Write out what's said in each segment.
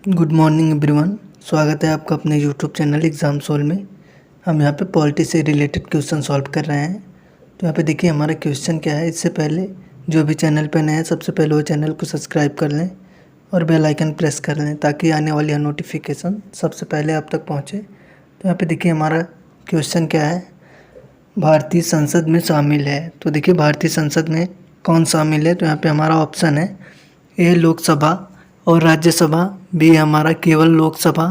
Good morning everyone. स्वागत है आपका अपने यूट्यूब चैनल एग्ज़ाम सोल में। हम यहाँ पे पॉलिटी से रिलेटेड क्वेश्चन सॉल्व कर रहे हैं। तो यहाँ पे देखिए हमारा क्वेश्चन क्या है। इससे पहले जो भी चैनल पर नए हैं सबसे पहले वो चैनल को सब्सक्राइब कर लें और बेल आइकन प्रेस कर लें ताकि आने वाली हर नोटिफिकेशन सबसे पहले आप तक पहुँचे। तो यहाँ पर देखिए हमारा क्वेश्चन क्या है, भारतीय संसद में शामिल है। तो देखिए भारतीय संसद में कौन शामिल है। तो यहाँ पर हमारा ऑप्शन है ए लोकसभा और राज्यसभा, बी हमारा केवल लोकसभा,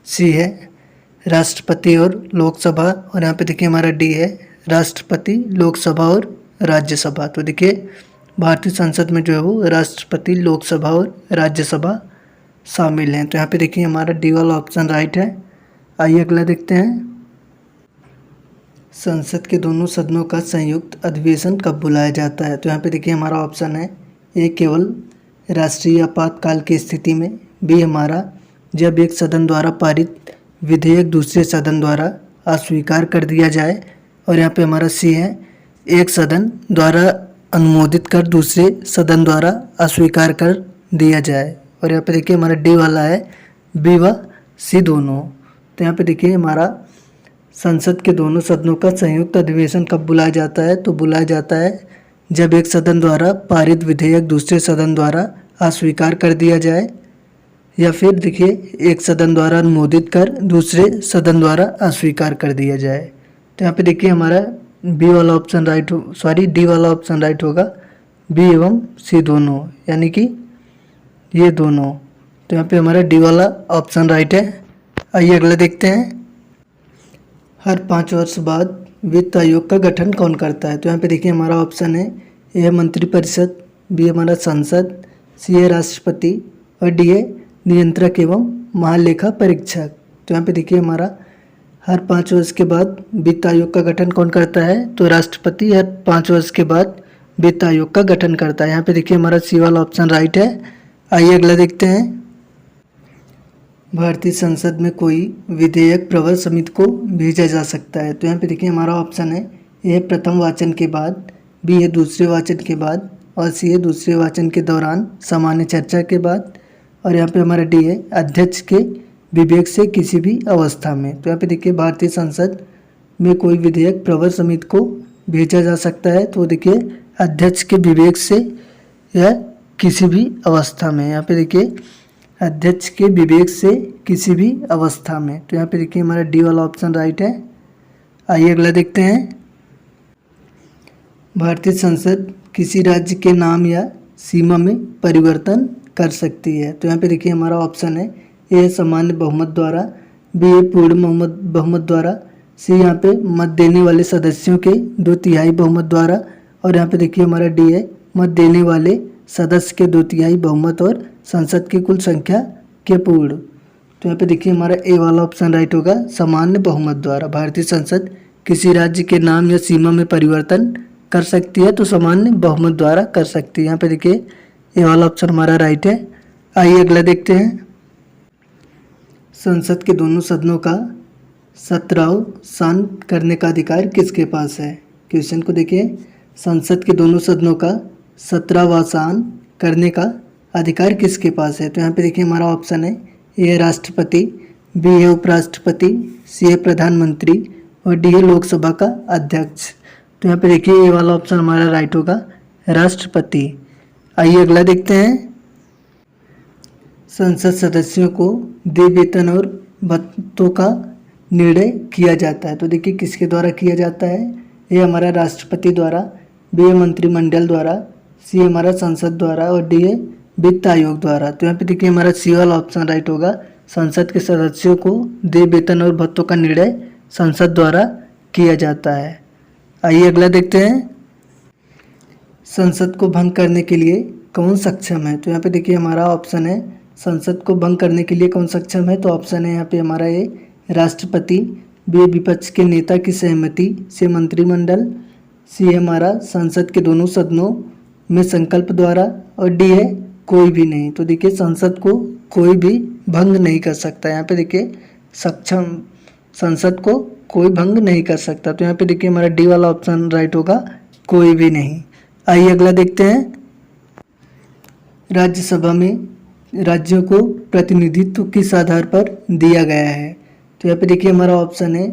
सी है राष्ट्रपति और लोकसभा, और यहाँ पे देखिए हमारा डी है राष्ट्रपति, लोकसभा और राज्यसभा। तो देखिए भारतीय संसद में जो है वो राष्ट्रपति, लोकसभा और राज्यसभा शामिल हैं। तो यहाँ पे देखिए हमारा डी वाला ऑप्शन राइट है। आइए अगला देखते हैं। संसद के दोनों सदनों का संयुक्त अधिवेशन कब बुलाया जाता है। तो यहाँ पे देखिए हमारा ऑप्शन है ए केवल राष्ट्रीय आपातकाल की स्थिति में, बी हमारा जब एक सदन द्वारा पारित विधेयक दूसरे सदन द्वारा अस्वीकार कर दिया जाए, और यहाँ पे हमारा सी है एक सदन द्वारा अनुमोदित कर दूसरे सदन द्वारा अस्वीकार कर दिया जाए, और यहाँ पे देखिए हमारा डी वाला है बी व सी दोनों। तो यहाँ पे देखिए हमारा संसद के दोनों सदनों का संयुक्त अधिवेशन कब बुलाया जाता है। तो बुलाया जाता है जब एक सदन द्वारा पारित विधेयक दूसरे सदन द्वारा अस्वीकार कर दिया जाए, या फिर देखिए एक सदन द्वारा अनुमोदित कर दूसरे सदन द्वारा अस्वीकार कर दिया जाए। तो यहाँ पे देखिए हमारा बी वाला ऑप्शन राइट डी वाला ऑप्शन राइट होगा, बी एवं सी दोनों, यानी कि ये दोनों। तो यहाँ पे हमारा डी वाला ऑप्शन राइट है। आइए अगला देखते हैं। हर 5 वर्ष बाद वित्त आयोग का गठन कौन करता है। तो यहाँ पे देखिए हमारा ऑप्शन है ए मंत्रिपरिषद, बी हमारा संसद, सी है राष्ट्रपति, और डी है नियंत्रक एवं महालेखा परीक्षक। तो यहाँ पे देखिए हमारा हर 5 वर्ष के बाद वित्त आयोग का गठन कौन करता है। तो राष्ट्रपति हर 5 वर्ष के बाद वित्त आयोग का गठन करता है। यहाँ पे देखिए हमारा सी वाला ऑप्शन राइट है। आइए अगला देखते हैं। भारतीय संसद में कोई विधेयक प्रवर समिति को भेजा जा सकता है। तो यहाँ पे देखिए हमारा ऑप्शन है ए प्रथम वाचन के बाद, बी है दूसरे वाचन के बाद, और सी है दूसरे वाचन के दौरान सामान्य चर्चा के बाद, और यहाँ पे हमारा डी है अध्यक्ष के विवेक से किसी भी अवस्था में। तो यहाँ पे देखिए भारतीय संसद में कोई विधेयक प्रवर समिति को भेजा जा सकता है। तो देखिए अध्यक्ष के विवेक से या किसी भी अवस्था में। यहाँ पे देखिए अध्यक्ष के विवेक से किसी भी अवस्था में। तो यहाँ पे देखिए हमारा डी वाला ऑप्शन राइट है। आइए अगला देखते हैं। भारतीय संसद किसी राज्य के नाम या सीमा में परिवर्तन कर सकती है। तो यहाँ पे देखिए हमारा ऑप्शन है ए सामान्य बहुमत द्वारा, बी ए पूर्ण बहुमत द्वारा, सी यहाँ पे मत देने वाले सदस्यों के 2/3 बहुमत द्वारा, और यहाँ पे देखिए हमारा डी है मत देने वाले सदस्य के 2/3 बहुमत और संसद की कुल संख्या के पूर्ण। तो यहाँ पे देखिए हमारा ए वाला ऑप्शन राइट होगा, सामान्य बहुमत द्वारा भारतीय संसद किसी राज्य के नाम या सीमा में परिवर्तन कर सकती है, तो सामान्य बहुमत द्वारा कर सकती है। यहाँ पे देखिए ए वाला ऑप्शन हमारा राइट है। आइए अगला देखते हैं। संसद के दोनों सदनों का 17वां शांत करने का अधिकार किसके पास है। क्वेश्चन को देखिए, संसद के दोनों सदनों का 17वां शांत करने का अधिकार किसके पास है। तो यहाँ पे देखिए हमारा ऑप्शन है ए राष्ट्रपति, बी है उपराष्ट्रपति, सी है प्रधानमंत्री, और डी है लोकसभा का अध्यक्ष। तो यहाँ पे देखिए ये वाला ऑप्शन हमारा राइट होगा, राष्ट्रपति। आइए अगला देखते हैं। संसद सदस्यों को देय वेतन और भत्तों का निर्णय किया जाता है। तो देखिए किसके द्वारा किया जाता है। ये हमारा राष्ट्रपति द्वारा, बी है मंत्रिमंडल द्वारा, सी हमारा संसद द्वारा, और डी है वित्त आयोग द्वारा। तो यहाँ पे देखिए हमारा सी वाला ऑप्शन राइट होगा, संसद के सदस्यों को देय वेतन और भत्तों का निर्णय संसद द्वारा किया जाता है। आइए अगला देखते हैं। संसद को भंग करने के लिए कौन सक्षम है। तो यहाँ पे देखिए हमारा ऑप्शन है संसद को भंग करने के लिए कौन सक्षम है। तो ऑप्शन है यहाँ पे हमारा ए राष्ट्रपति, बी विपक्ष के नेता की सहमति से मंत्रिमंडल, सी है हमारा संसद के दोनों सदनों में संकल्प द्वारा, और डी है कोई भी नहीं। तो देखिए संसद को कोई भी भंग नहीं कर सकता। यहाँ पे देखिए सक्षम, संसद को कोई भंग नहीं कर सकता। तो यहाँ पे देखिए हमारा डी वाला ऑप्शन राइट होगा, कोई भी नहीं। आइए अगला देखते हैं। राज्यसभा में राज्यों को प्रतिनिधित्व किस आधार पर दिया गया है? तो यहाँ पे देखिए हमारा ऑप्शन है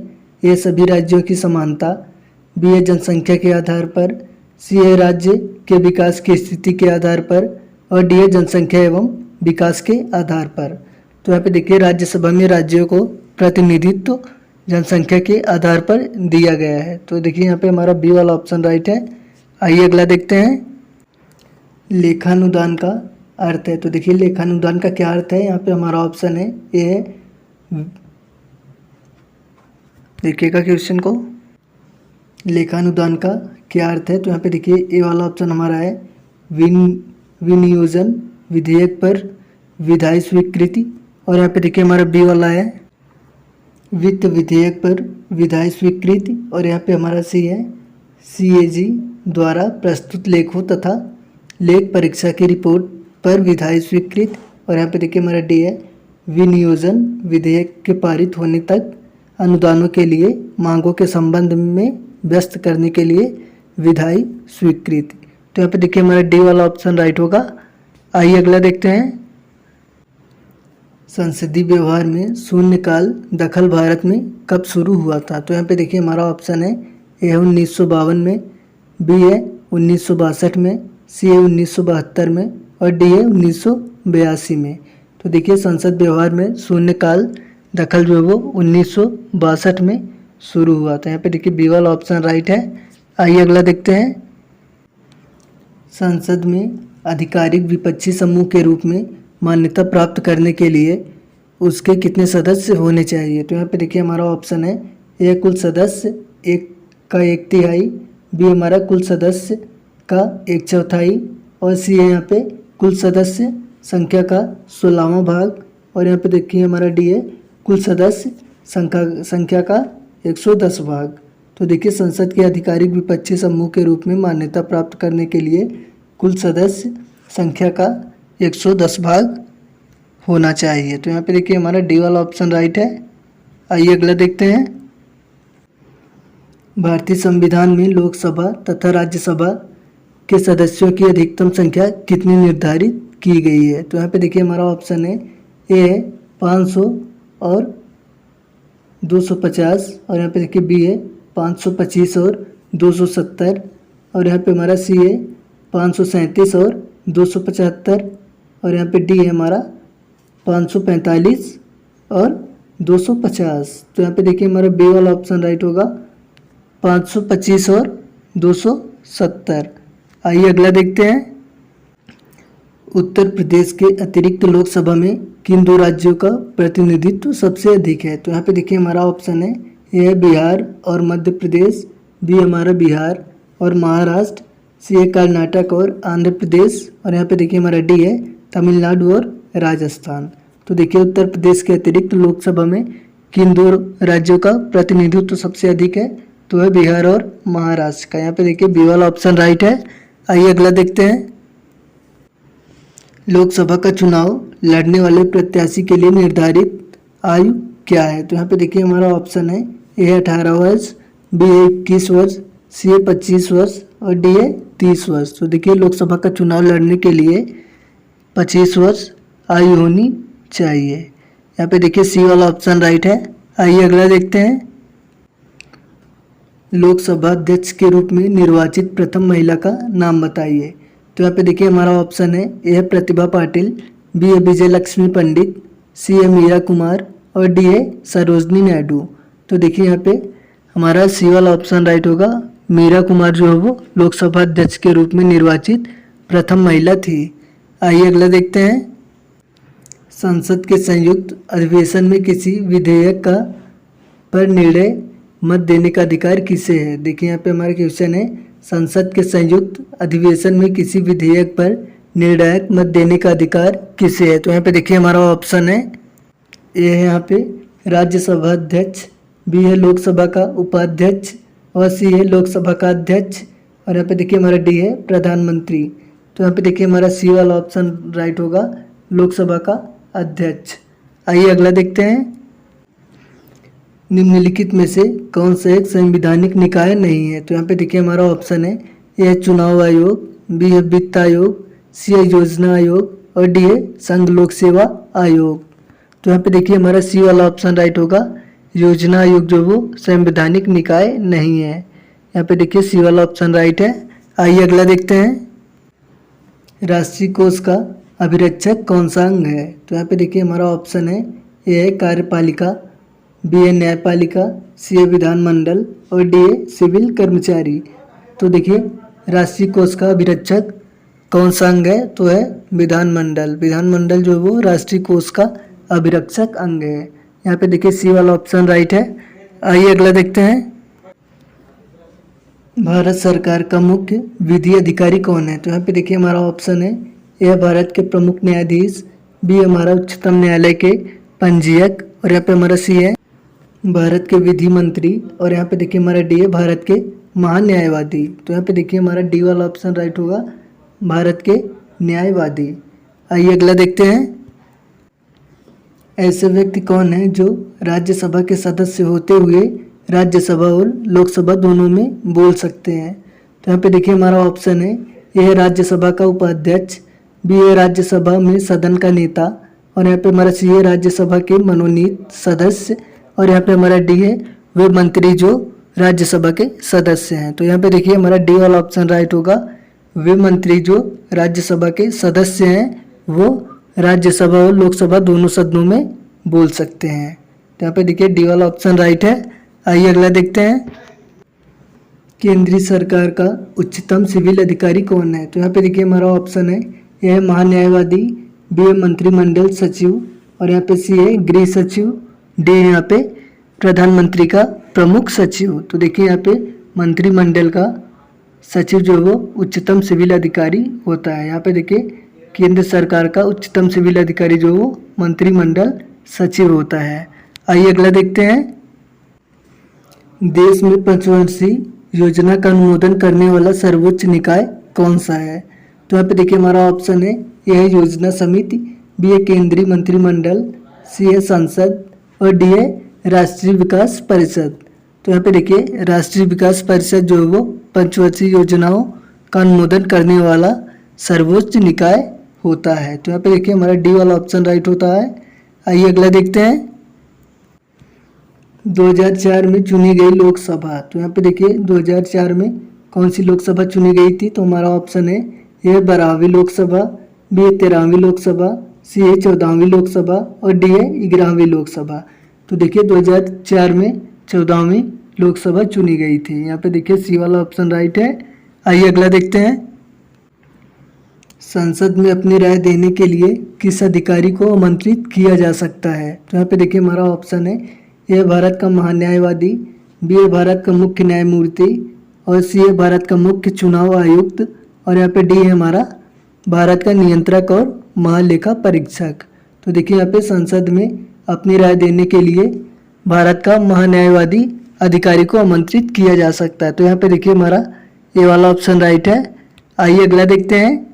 ए सभी राज्यों की समानता, बी है जनसंख्या के आधार पर, सी है राज्य के विकास की स्थिति के आधार पर और डी है जनसंख्या एवं विकास के आधार पर। तो यहाँ पे देखिए राज्यसभा में राज्यों को प्रतिनिधित्व जनसंख्या के आधार पर दिया गया है। तो देखिए यहाँ पे हमारा बी वाला ऑप्शन राइट है। आइए अगला देखते हैं, लेखानुदान का अर्थ है। तो देखिए लेखानुदान का क्या अर्थ है? यहाँ पे हमारा ऑप्शन है ए है, देखिएगा क्वेश्चन को, लेखानुदान का क्या अर्थ है? तो यहाँ पे देखिए ए वाला ऑप्शन हमारा है विनियोजन विधेयक पर विधायी स्वीकृति, और यहाँ पे देखिए हमारा बी वाला है वित्त विधेयक पर विधायी स्वीकृति, और यहाँ पे हमारा सी है CAG द्वारा प्रस्तुत लेखों तथा लेख परीक्षा की रिपोर्ट पर विधायी स्वीकृति, और यहाँ पे देखिए हमारा डी है विनियोजन विधेयक के पारित होने तक अनुदानों के लिए मांगों के संबंध में व्यस्त करने के लिए विधायी स्वीकृति। तो यहाँ पे देखिए हमारा डी वाला ऑप्शन राइट होगा। आइए अगला देखते हैं, संसदीय व्यवहार में शून्यकाल दखल भारत में कब शुरू हुआ था? तो यहाँ पे देखिए हमारा ऑप्शन है ए 1952 में, बी है 1962 में, सी है 1972 में और डी है 1982 में। तो देखिए संसद व्यवहार में शून्यकाल दखल जो है वो 1962 में शुरू हुआ था। यहाँ पे देखिए बी वाला ऑप्शन राइट है। आइए अगला देखते हैं, संसद में आधिकारिक विपक्षी समूह के रूप में मान्यता प्राप्त करने के लिए उसके कितने सदस्य होने चाहिए? तो यहाँ पे देखिए हमारा ऑप्शन है ए कुल सदस्य एक का 1/3, बी हमारा कुल सदस्य का 1/4 और सी है यहाँ पे कुल सदस्य संख्या का 16वां भाग, और यहाँ पे देखिए हमारा डी है कुल सदस्य संख्या का 110 भाग। तो देखिए संसद के आधिकारिक विपक्षी समूह के रूप में मान्यता प्राप्त करने के लिए कुल सदस्य संख्या का 110 भाग होना चाहिए। तो यहाँ पे देखिए हमारा डी वाला ऑप्शन राइट है। आइए अगला देखते हैं, भारतीय संविधान में लोकसभा तथा राज्यसभा के सदस्यों की अधिकतम संख्या कितनी निर्धारित की गई है? तो यहाँ पे देखिए हमारा ऑप्शन है ए है 500 और 250, और यहाँ पे देखिए बी है 525 और 270, और यहाँ पे हमारा सी है 537 और 275, और यहाँ पे डी है हमारा 545 और 250। तो यहाँ पे देखिए हमारा बी वाला ऑप्शन राइट होगा 525 और 270। आइए अगला देखते हैं, उत्तर प्रदेश के अतिरिक्त लोकसभा में किन दो राज्यों का प्रतिनिधित्व सबसे अधिक है? तो यहाँ पे देखिए हमारा ऑप्शन है ए है बिहार और मध्य प्रदेश, बी हमारा बिहार और महाराष्ट्र, सी है कर्नाटक और आंध्र प्रदेश, और यहाँ पे देखिए हमारा डी है तमिलनाडु और राजस्थान। तो देखिए उत्तर प्रदेश के अतिरिक्त लोकसभा में किन दो राज्यों का प्रतिनिधित्व सबसे अधिक है? तो है बिहार और महाराष्ट्र का। यहाँ पे देखिए बी वाला ऑप्शन राइट है। आइए अगला देखते हैं, लोकसभा का चुनाव लड़ने वाले प्रत्याशी के लिए निर्धारित आयु क्या है? तो यहाँ पे देखिए हमारा ऑप्शन है ए 18 वर्ष, बी है 21 वर्ष, सी है 25 वर्ष और डी है 30 वर्ष। तो देखिए लोकसभा का चुनाव लड़ने के लिए 25 वर्ष आयु होनी चाहिए। यहाँ पे देखिए सी वाला ऑप्शन राइट है। आइए अगला देखते हैं, लोकसभा अध्यक्ष के रूप में निर्वाचित प्रथम महिला का नाम बताइए। तो यहाँ पे देखिए हमारा ऑप्शन है ए है प्रतिभा पाटिल, बी है विजय लक्ष्मी पंडित, सी है मीरा कुमार और डी है सरोजनी नायडू। तो देखिए यहाँ पे हमारा सी वाला ऑप्शन राइट होगा। मीरा कुमार जो है वो लोकसभा अध्यक्ष के रूप में निर्वाचित प्रथम महिला थी। आइए अगला देखते हैं, संसद के संयुक्त अधिवेशन में किसी विधेयक का पर निर्णय मत देने का अधिकार किसे है? देखिए यहाँ पे हमारा क्वेश्चन है, संसद के संयुक्त अधिवेशन में किसी विधेयक पर निर्णायक मत देने का अधिकार किसे है? तो यहाँ पे देखिए हमारा ऑप्शन है ए है यहाँ पे राज्यसभा अध्यक्ष, बी है लोकसभा का उपाध्यक्ष और सी है लोकसभा का अध्यक्ष, और यहाँ पे देखिए हमारा डी है प्रधानमंत्री। तो यहाँ पे देखिए हमारा सी वाला ऑप्शन राइट होगा, लोकसभा का अध्यक्ष। आइए अगला देखते हैं, निम्नलिखित में से कौन सा एक संवैधानिक निकाय नहीं है? तो यहाँ पे देखिए हमारा ऑप्शन है ए है चुनाव आयोग, बी है वित्त आयोग, सी है योजना आयोग और डी है संघ लोक सेवा आयोग। तो यहाँ पे देखिए हमारा सी वाला ऑप्शन राइट होगा। योजना आयोग जो वो संवैधानिक निकाय नहीं है। यहाँ पे देखिए सी वाला ऑप्शन राइट है। आइए अगला देखते हैं। राष्ट्रीय कोष का अभिरक्षक कौन सा अंग है? तो यहाँ पे देखिए हमारा ऑप्शन है ए है कार्यपालिका, बी है न्यायपालिका, सी है विधानमंडल और डी है सिविल कर्मचारी। तो देखिए राष्ट्रीय कोष का अभिरक्षक कौन सा अंग है? तो है विधानमंडल। विधानमंडल जो वो राष्ट्रीय कोष का अभिरक्षक अंग है। यहाँ पे देखिए सी वाला ऑप्शन राइट है। आइए अगला देखते हैं। भारत सरकार का मुख्य विधि अधिकारी कौन है? तो यहाँ पे देखिए हमारा ऑप्शन है ए भारत के प्रमुख न्यायाधीश, बी हमारा उच्चतम न्यायालय के पंजीयक और यहाँ पे हमारा सी है भारत के विधि मंत्री और यहाँ पे देखिए हमारा डी है भारत के महान्यायवादी। तो यहाँ पे देखिए हमारा डी वाला ऑप्शन राइट होगा, भारत के न्यायवादी। आइए अगला देखते हैं। ऐसे व्यक्ति कौन है जो राज्यसभा के सदस्य होते हुए राज्यसभा और लोकसभा दोनों में बोल सकते हैं? तो यहाँ पे देखिए हमारा ऑप्शन है ए है राज्यसभा का उपाध्यक्ष, बी है राज्यसभा में सदन का नेता और यहाँ पे हमारा सी है राज्यसभा के मनोनीत सदस्य और यहाँ पे हमारा डी है वे मंत्री जो राज्यसभा के सदस्य हैं। तो यहाँ पे देखिए हमारा डी वाला ऑप्शन राइट होगा, वे मंत्री जो राज्यसभा के सदस्य हैं वो राज्यसभा और लोकसभा दोनों सदनों में बोल सकते हैं। तो यहाँ पे देखिए डी वाला ऑप्शन राइट है। आइए अगला देखते हैं। केंद्रीय सरकार का उच्चतम सिविल अधिकारी कौन है? तो यहाँ पे देखिए हमारा ऑप्शन है यह है महान्यायवादी, बी है मंत्रिमंडल सचिव और यहाँ पे सी है गृह सचिव, डी है यहाँ पे प्रधानमंत्री का प्रमुख सचिव। तो देखिए यहाँ पे मंत्रिमंडल का सचिव जो वो उच्चतम सिविल अधिकारी होता है। यहाँ पे देखिए केंद्र सरकार का उच्चतम सिविल अधिकारी जो वो मंत्रिमंडल सचिव होता है। आइए अगला देखते हैं। देश में पंचवर्षीय योजना का अनुमोदन करने वाला सर्वोच्च निकाय कौन सा है? तो यहाँ पे देखिए हमारा ऑप्शन है यह है योजना समिति, बी है केंद्रीय मंत्रिमंडल, सी है संसद और डी है राष्ट्रीय विकास परिषद। तो यहाँ पे देखिए राष्ट्रीय विकास परिषद जो है वो पंचवर्षीय योजनाओं का अनुमोदन करने वाला सर्वोच्च निकाय होता है। तो यहाँ पे देखिए हमारा डी वाला ऑप्शन राइट होता है। आइए अगला देखते हैं। 2004 में चुनी गई लोकसभा। तो यहाँ पे देखिए 2004 में कौन सी लोकसभा चुनी गई थी? तो हमारा ऑप्शन है यह 12वीं लोकसभा, बी है 13वीं लोकसभा, सी है 14वीं लोकसभा और डी है 11वीं लोकसभा। तो देखिए 2004 में 14वीं लोकसभा चुनी गई थी। यहाँ पे देखिए सी वाला ऑप्शन राइट है। आइए अगला देखते हैं। संसद में अपनी राय देने के लिए किस अधिकारी को आमंत्रित किया जा सकता है? तो यहाँ पे देखिए हमारा ऑप्शन है यह भारत का महान्यायवादी, बी है भारत का मुख्य न्यायमूर्ति और सी है भारत का मुख्य चुनाव आयुक्त और यहाँ पे डी है हमारा भारत का नियंत्रक और महालेखा परीक्षक। तो देखिए यहाँ पे संसद में अपनी राय देने के लिए भारत का महान्यायवादी अधिकारी को आमंत्रित किया जा सकता है। तो यहाँ पे देखिए हमारा ये वाला ऑप्शन राइट है। आइए अगला देखते हैं।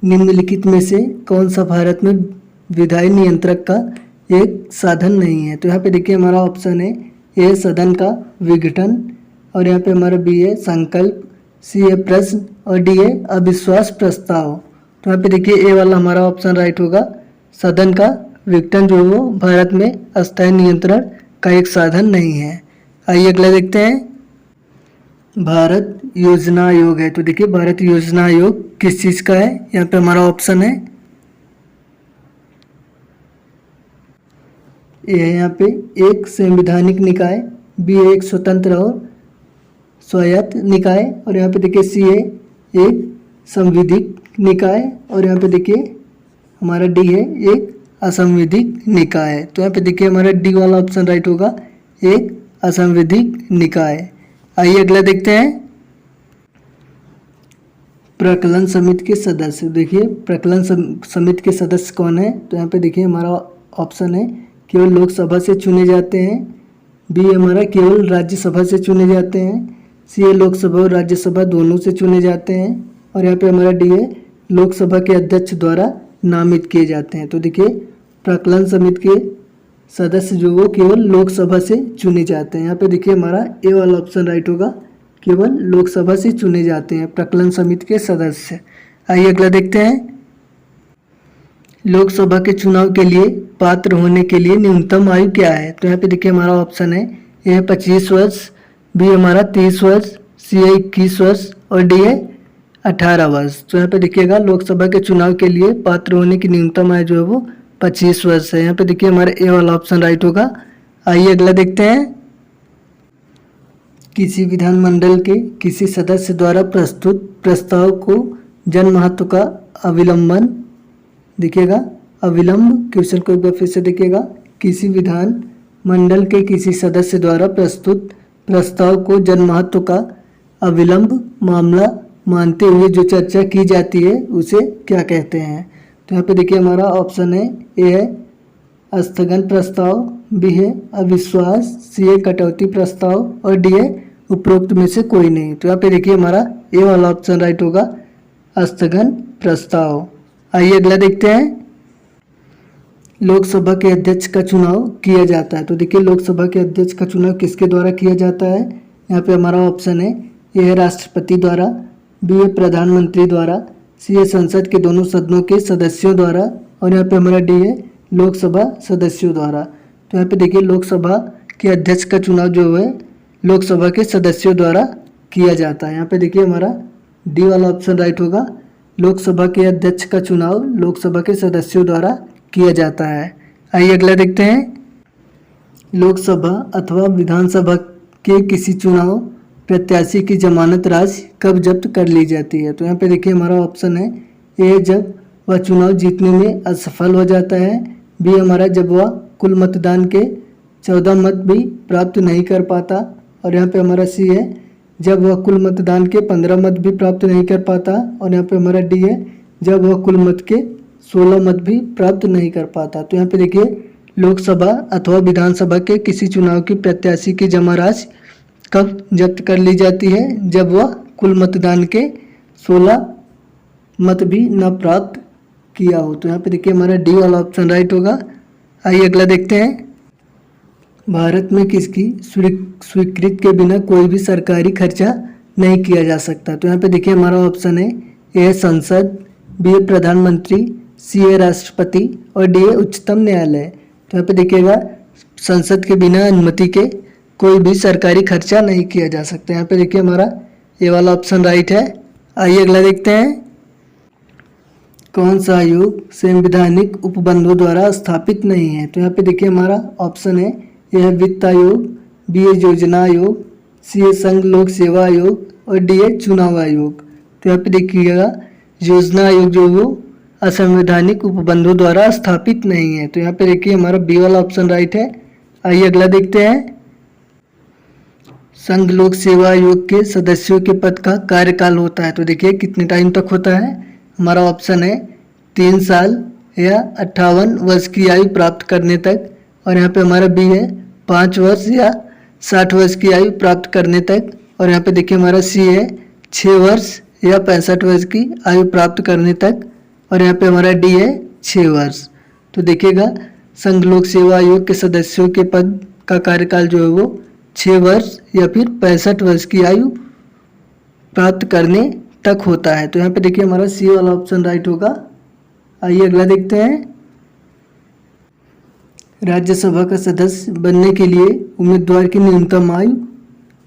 निम्नलिखित में से कौन सा भारत में विधायी नियंत्रक का एक साधन नहीं है? तो यहाँ पे देखिए हमारा ऑप्शन है ए सदन का विघटन और यहाँ पे हमारा बी है संकल्प, सी है प्रश्न और डी है अविश्वास प्रस्ताव। तो यहाँ पे देखिए ए वाला हमारा ऑप्शन राइट होगा, सदन का विघटन जो वो भारत में अस्थायी नियंत्रण का एक साधन नहीं है। आइए अगला देखते हैं। भारत योजना आयोग है। तो देखिए भारत योजना आयोग किस चीज़ का है? यहाँ पे हमारा ऑप्शन है ए है यहाँ पे एक संवैधानिक निकाय, बी है एक स्वतंत्र और स्वायत्त निकाय और यहाँ पे देखिए सी है एक संविधिक निकाय और यहाँ पे देखिए हमारा डी है एक असंविधिक निकाय। तो यहाँ पे देखिए हमारा डी वाला ऑप्शन राइट होगा, एक असंविधिक निकाय। आइए अगला देखते हैं। प्रकलन समिति के सदस्य। देखिए प्रकलन समिति के सदस्य कौन है? तो यहाँ पे देखिए हमारा ऑप्शन है केवल लोकसभा से चुने जाते हैं, बी हमारा केवल राज्यसभा से चुने जाते हैं, सी है लोकसभा और राज्यसभा दोनों से चुने जाते हैं और यहाँ पे हमारा डी है लोकसभा के अध्यक्ष द्वारा नामित किए जाते हैं। तो देखिए प्रकलन समिति के सदस्य जो वो केवल लोकसभा से चुने जाते हैं। यहाँ पे देखिए हमारा ए वाला ऑप्शन राइट होगा, केवल लोकसभा से चुने जाते हैं प्रकलन समिति के सदस्य। आइए अगला देखते हैं। लोकसभा के चुनाव के लिए पात्र होने के लिए न्यूनतम आयु क्या है? तो यहाँ पे देखिए हमारा ऑप्शन है ए 25 वर्ष, बी हमारा 30 वर्ष, सी है 21 वर्ष और डी है 18 वर्ष। तो यहाँ पे देखिएगा लोकसभा के चुनाव के लिए पात्र होने की न्यूनतम आयु जो है वो 25 वर्ष है। यहाँ पे देखिए हमारा ए वाला ऑप्शन राइट होगा। आइए अगला देखते हैं। किसी विधानमंडल के किसी सदस्य द्वारा प्रस्तुत प्रस्ताव को जन महत्व का अविलंबन, देखिएगा अविलंब, क्वेश्चन को एक बार फिर से देखिएगा। किसी विधान मंडल के किसी सदस्य द्वारा प्रस्तुत प्रस्ताव को जन महत्व का अविलंब मामला मानते हुए जो चर्चा की जाती है उसे क्या कहते हैं? तो यहाँ पे देखिए हमारा ऑप्शन है ए है स्थगन प्रस्ताव, बी है अविश्वास, सी है कटौती प्रस्ताव और डी है उपरोक्त में से कोई नहीं। तो यहाँ पे देखिए हमारा ए वाला ऑप्शन राइट होगा, स्थगन प्रस्ताव। आइए अगला देखते हैं। लोकसभा के अध्यक्ष का चुनाव किया जाता है। तो देखिए लोकसभा के अध्यक्ष का चुनाव किसके द्वारा किया जाता है? यहाँ पे हमारा ऑप्शन है ए है राष्ट्रपति द्वारा, बी है प्रधानमंत्री द्वारा, सी है संसद के दोनों सदनों के सदस्यों द्वारा और यहाँ पे हमारा डी है लोकसभा सदस्यों द्वारा। तो यहाँ पे देखिए लोकसभा के अध्यक्ष का चुनाव जो है लोकसभा के सदस्यों द्वारा किया जाता है। यहाँ पे देखिए हमारा डी वाला ऑप्शन राइट होगा, लोकसभा के अध्यक्ष का चुनाव लोकसभा के सदस्यों द्वारा किया जाता है। आइए अगला देखते हैं। लोकसभा अथवा विधानसभा के किसी चुनाव प्रत्याशी की जमानत राशि कब जब्त कर ली जाती है? तो यहाँ पे देखिए हमारा ऑप्शन है ए जब वह चुनाव जीतने में असफल हो जाता है, बी हमारा जब वह कुल मतदान के 14 मत भी प्राप्त नहीं कर पाता और यहाँ पे हमारा सी है जब वह कुल मतदान के 15 मत भी प्राप्त नहीं कर पाता और यहाँ पे हमारा डी है जब वह कुल मत के 16 मत भी प्राप्त नहीं कर पाता। तो यहाँ पे देखिए लोकसभा अथवा विधानसभा के किसी चुनाव की प्रत्याशी की जमा राशि कब जब्त कर ली जाती है? जब वह कुल मतदान के 16 मत भी न प्राप्त किया हो। तो यहाँ पे देखिए हमारा डी वाला ऑप्शन राइट होगा। आइए अगला देखते हैं। भारत में किसकी स्वीकृति के बिना कोई भी सरकारी खर्चा नहीं किया जा सकता? तो यहाँ पे देखिए हमारा ऑप्शन है ए संसद, बी है प्रधानमंत्री, सी है राष्ट्रपति और डी है उच्चतम न्यायालय। तो यहाँ पे देखिएगा संसद के बिना अनुमति के कोई भी सरकारी खर्चा नहीं किया जा सकता। यहाँ पे देखिए हमारा ये वाला ऑप्शन राइट है। आइए अगला देखते हैं। कौन सा आयोग संवैधानिक उपबंधों द्वारा स्थापित नहीं है? तो यहाँ पे देखिए हमारा ऑप्शन है यह वित्त आयोग, बी है योजना आयोग, सी है संघ लोक सेवा आयोग और डी है चुनाव आयोग। तो यहाँ पे देखिएगा योजना आयोग जो वो असंवैधानिक उपबंधों द्वारा स्थापित नहीं है। तो यहाँ पे देखिए हमारा बी वाला ऑप्शन राइट है। आइए अगला देखते हैं। संघ लोक सेवा आयोग के सदस्यों के पद का कार्यकाल होता है। तो देखिए कितने टाइम तक होता है? हमारा ऑप्शन है 3 साल या 58 वर्ष की आयु प्राप्त करने तक और यहाँ पे हमारा बी है 5 वर्ष या 60 वर्ष की आयु प्राप्त करने तक और यहाँ पे देखिए हमारा सी है 6 वर्ष या 65 वर्ष की आयु प्राप्त करने तक और यहाँ पे हमारा डी है 6 वर्ष। तो देखिएगा संघ लोक सेवा आयोग के सदस्यों के पद का कार्यकाल जो है वो 6 वर्ष या फिर 65 वर्ष की आयु प्राप्त करने तक होता है। तो यहाँ पे देखिए हमारा सी वाला ऑप्शन राइट होगा। आइए अगला देखते हैं। राज्यसभा का सदस्य बनने के लिए उम्मीदवार की न्यूनतम आयु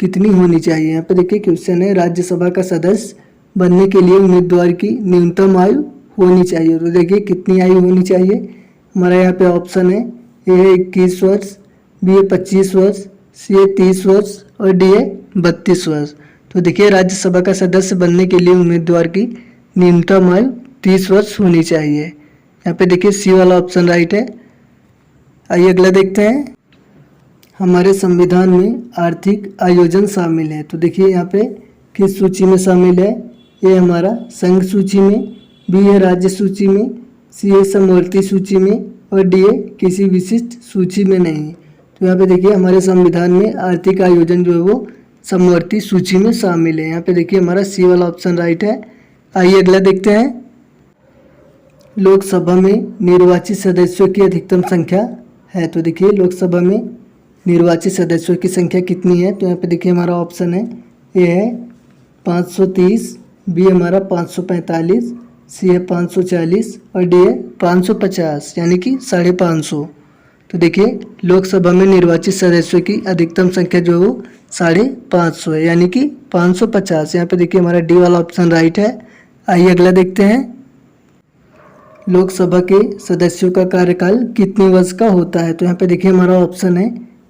कितनी होनी चाहिए? यहाँ पे देखिए क्वेश्चन है राज्यसभा का सदस्य बनने के लिए उम्मीदवार की न्यूनतम आयु होनी चाहिए। तो देखिए कितनी आयु होनी चाहिए? हमारा यहाँ पे ऑप्शन है ए है 21 वर्ष, बी है 25 वर्ष, सी है 30 वर्ष और डी है 32 वर्ष। तो देखिए राज्यसभा का सदस्य बनने के लिए उम्मीदवार की न्यूनतम आयु 30 वर्ष होनी चाहिए। यहाँ पे देखिए सी वाला ऑप्शन राइट है। आइए अगला देखते हैं। हमारे संविधान में आर्थिक आयोजन शामिल है। तो देखिए यहाँ पे किस सूची में शामिल है? ये हमारा संघ सूची में, बी है राज्य सूची में, सी है समवर्ती सूची में और डी है किसी विशिष्ट सूची में नहीं। तो यहाँ पे देखिए हमारे संविधान में आर्थिक आयोजन जो है वो समवर्ती सूची में शामिल है। यहाँ पे देखिए हमारा सी वाला ऑप्शन राइट है। आइए अगला देखते हैं। लोकसभा में निर्वाचित सदस्यों की अधिकतम संख्या है। तो देखिए लोकसभा में निर्वाचित सदस्यों की संख्या कितनी है? तो यहाँ पे देखिए हमारा ऑप्शन है ए है 530, बी हमारा 545, सी है 540 और डी है 550 यानी कि 550। तो देखिए लोकसभा में निर्वाचित सदस्यों की अधिकतम संख्या जो है वो 550 है यानी कि 550। यहाँ पे देखिए हमारा डी वाला ऑप्शन राइट है। आइए अगला देखते हैं। लोकसभा के सदस्यों का कार्यकाल कितने वर्ष का होता है? तो यहाँ पे देखिए हमारा ऑप्शन है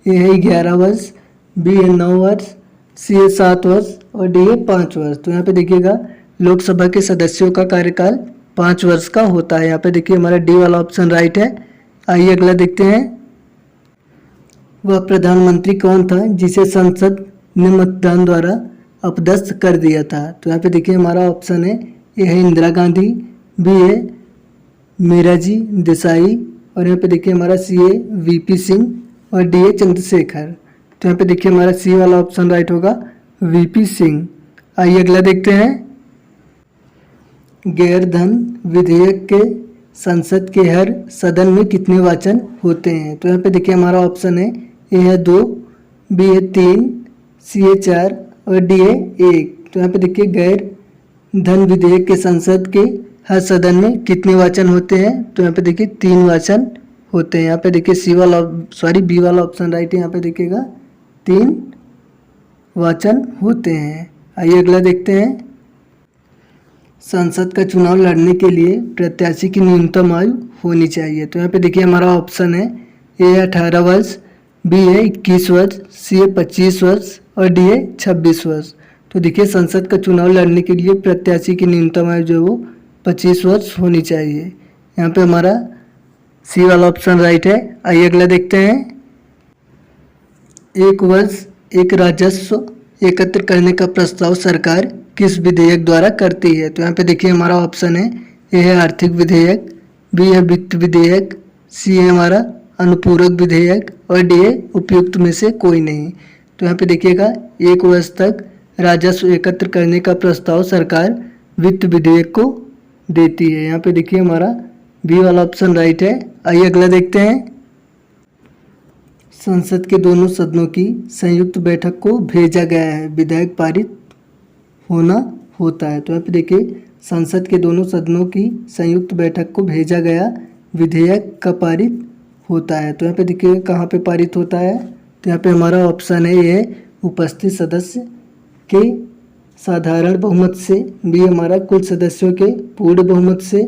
ए है 11 वर्ष, बी है 9 वर्ष, सी है 7 वर्ष और डी है 5 वर्ष। तो यहाँ पे देखिएगा लोकसभा के सदस्यों का कार्यकाल 5 वर्ष का होता है। यहाँ पे देखिए हमारा डी वाला ऑप्शन राइट है। आइए अगला देखते हैं। वह प्रधानमंत्री कौन था जिसे संसद ने मतदान द्वारा अपदस्थ कर दिया था? तो यहाँ पे देखिए हमारा ऑप्शन है ए है इंदिरा गांधी, बी है मोरारजी देसाई और यहाँ पे देखिए हमारा सी है वीपी सिंह और डी है चंद्रशेखर। तो यहाँ पे देखिए हमारा सी वाला ऑप्शन राइट होगा, वीपी सिंह। आइए अगला देखते हैं। गैर धन विधेयक के संसद के हर सदन में कितने वाचन होते हैं? तो यहाँ पे देखिए हमारा ऑप्शन है ए है 2, बी है 3, सी है 4 और डी है 1। तो यहाँ पे देखिए गैर धन विधेयक के संसद के हर सदन में कितने वाचन होते हैं? तो यहाँ पे देखिए 3 वाचन होते हैं। यहाँ पे देखिए बी वाला ऑप्शन राइट है। यहाँ पे देखिएगा 3 वाचन होते हैं। आइए अगला देखते हैं। संसद का चुनाव लड़ने के लिए प्रत्याशी की न्यूनतम आयु होनी चाहिए। तो यहाँ पे देखिए हमारा ऑप्शन है ए है 18 वर्ष, बी है 21 वर्ष, सी है 25 वर्ष और डी है 26 वर्ष। तो देखिए संसद का चुनाव लड़ने के लिए प्रत्याशी की न्यूनतम आयु जो है वो 25 वर्ष होनी चाहिए। यहाँ पे हमारा सी वाला ऑप्शन राइट है। आइए अगला देखते हैं। एक वर्ष एक राजस्व एकत्र करने का प्रस्ताव सरकार किस विधेयक द्वारा करती है? तो यहाँ पे देखिए हमारा ऑप्शन है ए है आर्थिक विधेयक, बी है वित्त विधेयक, सी है हमारा अनुपूरक विधेयक और डी है उपयुक्त में से कोई नहीं। तो यहाँ पे देखिएगा एक वर्ष तक राजस्व एकत्र करने का प्रस्ताव सरकार वित्त विधेयक को देती है। यहाँ पे देखिए हमारा बी वाला ऑप्शन राइट है। आइए अगला देखते हैं। संसद के दोनों सदनों की संयुक्त बैठक को भेजा गया है, विधेयक पारित होना होता है। तो यहाँ पे देखिए संसद के दोनों सदनों की संयुक्त बैठक को भेजा गया विधेयक का पारित होता है। तो यहाँ पे देखिए कहाँ पे पारित होता है? तो यहाँ पे हमारा ऑप्शन है ये उपस्थित सदस्य के साधारण बहुमत से, बी हमारा कुल सदस्यों के पूर्ण बहुमत से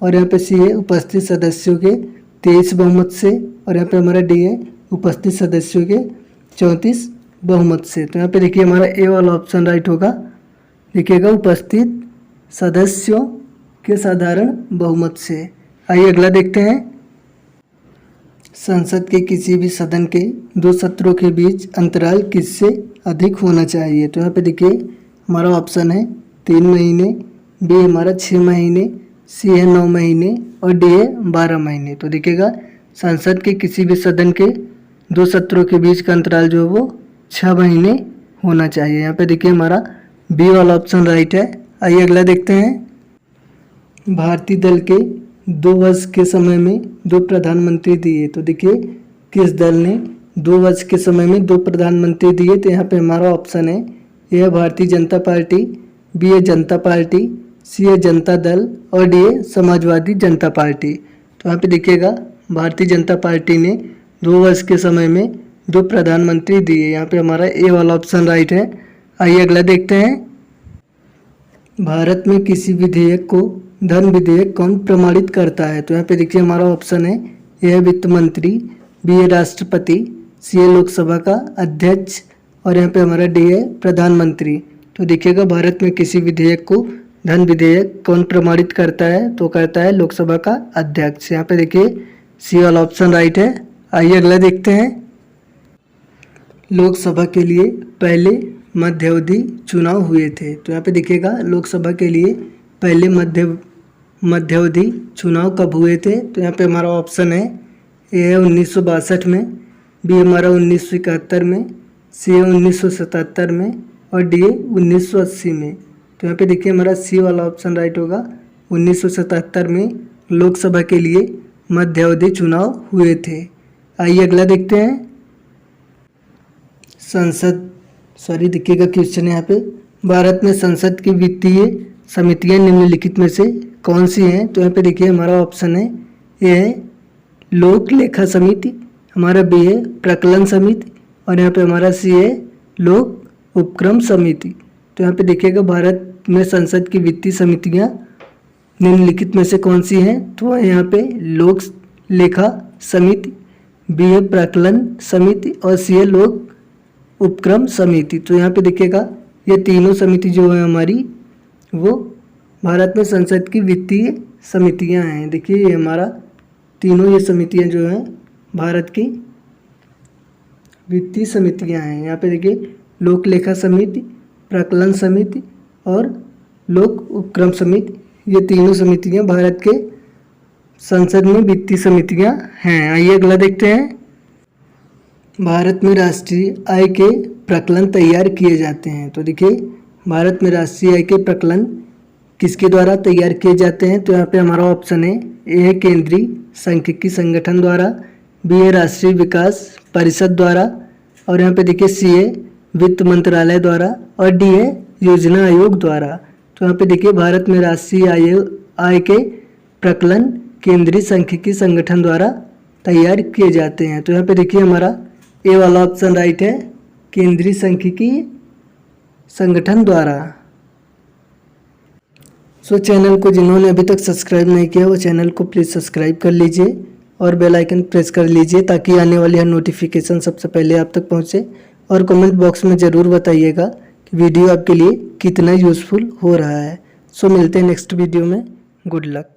और यहाँ पे सी है उपस्थित सदस्यों के 23 बहुमत से और यहाँ पे हमारा डी है उपस्थित सदस्यों के 34 बहुमत से। तो यहाँ पे देखिए हमारा ए वाला ऑप्शन राइट होगा। देखिएगा उपस्थित सदस्यों के साधारण बहुमत से। आइए अगला देखते हैं। संसद के किसी भी सदन के 2 सत्रों के बीच अंतराल किससे अधिक होना चाहिए? तो यहाँ पे देखिए हमारा ऑप्शन है 3 महीने, बी हमारा 6 महीने, सी है 9 महीने और डी है 12 महीने। तो देखिएगा संसद के किसी भी सदन के 2 सत्रों के बीच का अंतराल जो है वो 6 महीने होना चाहिए। यहाँ पे देखिए हमारा बी वाला ऑप्शन राइट है। आइए अगला देखते हैं। भारतीय दल के 2 वर्ष के समय में 2 प्रधानमंत्री दिए। तो देखिए किस दल ने 2 वर्ष के समय में 2 प्रधानमंत्री दिए? तो यहाँ पे हमारा ऑप्शन है ए है भारतीय जनता पार्टी, बी है जनता पार्टी, सी है जनता दल और डी है समाजवादी जनता पार्टी। तो यहाँ पे देखिएगा भारतीय जनता पार्टी ने 2 वर्ष के समय में 2 प्रधानमंत्री दिए। यहाँ पे हमारा ए वाला ऑप्शन राइट है। आइए अगला देखते हैं। भारत में किसी विधेयक को धन विधेयक कौन प्रमाणित करता है? तो यहाँ पे देखिए हमारा ऑप्शन है ए है वित्त मंत्री, बी है राष्ट्रपति, सी है लोकसभा का अध्यक्ष और यहाँ पे हमारा डी है प्रधानमंत्री। तो देखिएगा भारत में किसी विधेयक को धन विधेयक कौन प्रमाणित करता है? तो करता है लोकसभा का अध्यक्ष। यहाँ पे देखिए सी वाला ऑप्शन राइट है। आइए अगला देखते हैं। लोकसभा के लिए पहले मध्यावधि चुनाव हुए थे। तो यहाँ पे देखिएगा लोकसभा के लिए पहले मध्यावधि चुनाव कब हुए थे? तो यहाँ पे हमारा ऑप्शन है ए है 1962 में, बी हमारा 1971 में, सी है 1977 में और डी है 1980 में। तो यहाँ पे देखिए हमारा सी वाला ऑप्शन राइट होगा। 1977 में लोकसभा के लिए मध्यावधि चुनाव हुए थे। आइए अगला देखते हैं। देखिएगा क्वेश्चन यहाँ पे, भारत में संसद की वित्तीय समितियां निम्नलिखित में से कौन सी हैं? तो यहाँ पे देखिए हमारा ऑप्शन है ए है लोक लेखा समिति, हमारा बी है प्रकलन समिति और यहाँ पे हमारा सी है लोक उपक्रम समिति। तो यहाँ पे देखिएगा भारत में संसद की वित्तीय समितियाँ निम्नलिखित में से कौन सी हैं? तो यहाँ पे लोक लेखा समिति, बी है प्रकलन समिति और सी है लोक उपक्रम समिति। तो यहाँ पे देखिएगा ये तीनों समिति जो है हमारी वो भारत में संसद की वित्तीय समितियाँ हैं। देखिए ये हमारा तीनों ये समितियाँ जो हैं भारत की वित्तीय समितियाँ हैं। यहाँ पे देखिए लोक लेखा समिति, प्रकलन समिति और लोक उपक्रम समिति, ये तीनों समितियाँ भारत के संसद में वित्तीय समितियाँ हैं। आइए अगला देखते हैं। भारत में राष्ट्रीय आय के प्रकलन तैयार किए जाते हैं। तो देखिए भारत में राष्ट्रीय आय के प्रकलन किसके द्वारा तैयार किए जाते हैं? तो यहाँ पे हमारा ऑप्शन है ए है केंद्रीय सांख्यिकी संगठन द्वारा, बी है राष्ट्रीय विकास परिषद द्वारा और यहाँ पे देखिए सी है वित्त मंत्रालय द्वारा और डी है योजना आयोग द्वारा। तो यहाँ पे देखिए भारत में राष्ट्रीय आय के प्रकलन केंद्रीय सांख्यिकी संगठन द्वारा तैयार किए जाते हैं। तो यहाँ पे देखिए हमारा ए वाला ऑप्शन राइट है, केंद्रीय सांख्यिकी संगठन द्वारा। सो चैनल को जिन्होंने अभी तक सब्सक्राइब नहीं किया वो चैनल को प्लीज़ सब्सक्राइब कर लीजिए और बेल आइकन प्रेस कर लीजिए ताकि आने वाली हर नोटिफिकेशन सबसे पहले आप तक पहुंचे। और कमेंट बॉक्स में ज़रूर बताइएगा कि वीडियो आपके लिए कितना यूज़फुल हो रहा है। सो मिलते हैं नेक्स्ट वीडियो में। Good luck.